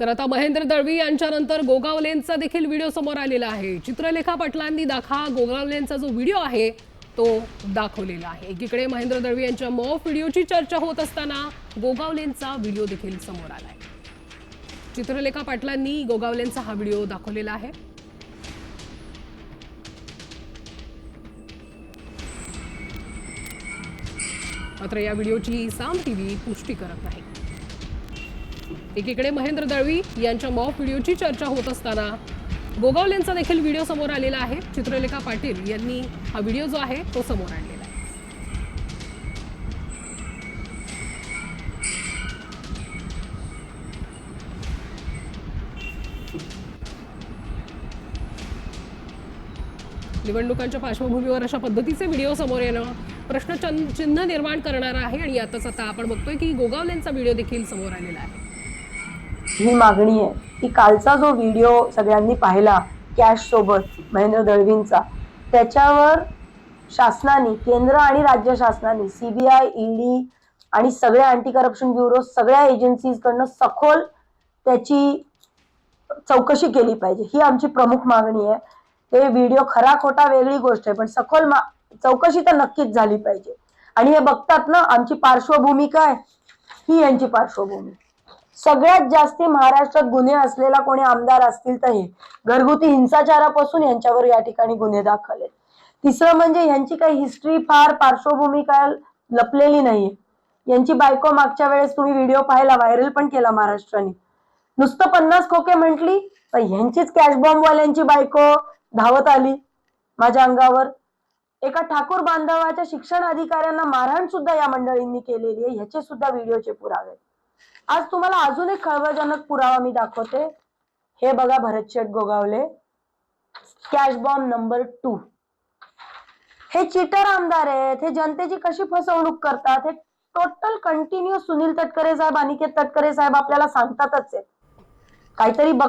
तर आता महेंद्र दळवी यांच्यानंतर गोगावलेंचा देखील व्हिडिओ समोर आलेला आहे। चित्रलेखा पाटलांनी गोगावलेंचा जो व्हिडिओ आहे तो दाखवलेला आहे। एकीकडे महेंद्र दळवी यांच्या मॉफ व्हिडिओची चर्चा होत असताना गोगावलेंचा व्हिडिओ देखील समोर आलाय। चित्रलेखा पाटलांनी गोगावलेंचा हा व्हिडिओ दाखवलेला आहे। मात्र या व्हिडिओची साम टीव्ही पुष्टी करत नाही। एकीकडे महेंद्र दळवी यांच्या मॉफ व्हिडिओची चर्चा होत असताना गोगावलेंचा देखील व्हिडिओ समोर आलेला आहे। चित्रलेखा पाटील यांनी हा व्हिडिओ जो आहे तो समोर आणलेला आहे। निवडणुकांच्या पार्श्वभूमीवर अशा पद्धतीचे व्हिडिओ समोर येणं प्रश्नचिन्ह निर्माण करणार आहे आणि आता आपण बघतोय की गोगावलेंचा व्हिडिओ देखील समोर आलेला आहे। ही मागणी आहे की कालचा जो व्हिडिओ सगळ्यांनी पाहिला कॅश सोबत महेंद्र दळवींचा, त्याच्यावर शासनाने, केंद्र आणि राज्य शासनाने, सीबीआय, ईडी आणि सगळ्या अँटी करप्शन ब्युरो, सगळ्या एजन्सीज कडनं सखोल त्याची चौकशी केली पाहिजे। ही आमची प्रमुख मागणी आहे। ते व्हिडिओ खरा खोटा वेगळी गोष्ट आहे, पण सखोल चौकशी तर नक्कीच झाली पाहिजे। आणि हे बघतात ना, आमची पार्श्वभूमी काय, ही यांची पार्श्वभूमी। सगळ्यात जास्त महाराष्ट्रात गुन्हे असलेला कोणी आमदार असतील तर हे घरगुती हिंसाचारापासून यांच्यावर या ठिकाणी गुन्हे दाखल आहेत। तिसरं म्हणजे यांची काही हिस्ट्री, फार पार्श्वभूमी काय लपलेली नाहीये। यांची बायको मागच्या वेळेस तुम्ही व्हिडिओ पाहिला, व्हायरल पण केला महाराष्ट्राने, नुसतं 50 खोके म्हटली तर ह्यांचीच कॅश बॉम्बवाल्यांची बायको धावत आली माझ्या अंगावर। एका ठाकूर बांधवाच्या शिक्षण अधिकाऱ्यांना मारहाण सुद्धा या मंडळींनी केलेली आहे, ह्याचे सुद्धा व्हिडिओचे पुरावे। आज तुम्हाला अजून एक खळबळजनक पुरावा मी दाखवते। हे बघा, भरत शेठ गोगावले, कॅश बॉम्ब नंबर 2। हे चीटर आमदार आहेत, हे जनतेची कशी फसवणूक करतात हे टोटल कंटिन्यू सुनील तटकरे साहेब, अनिकेत तटकरे साहेब आपल्याला सांगतातच आहेत। काहीतरी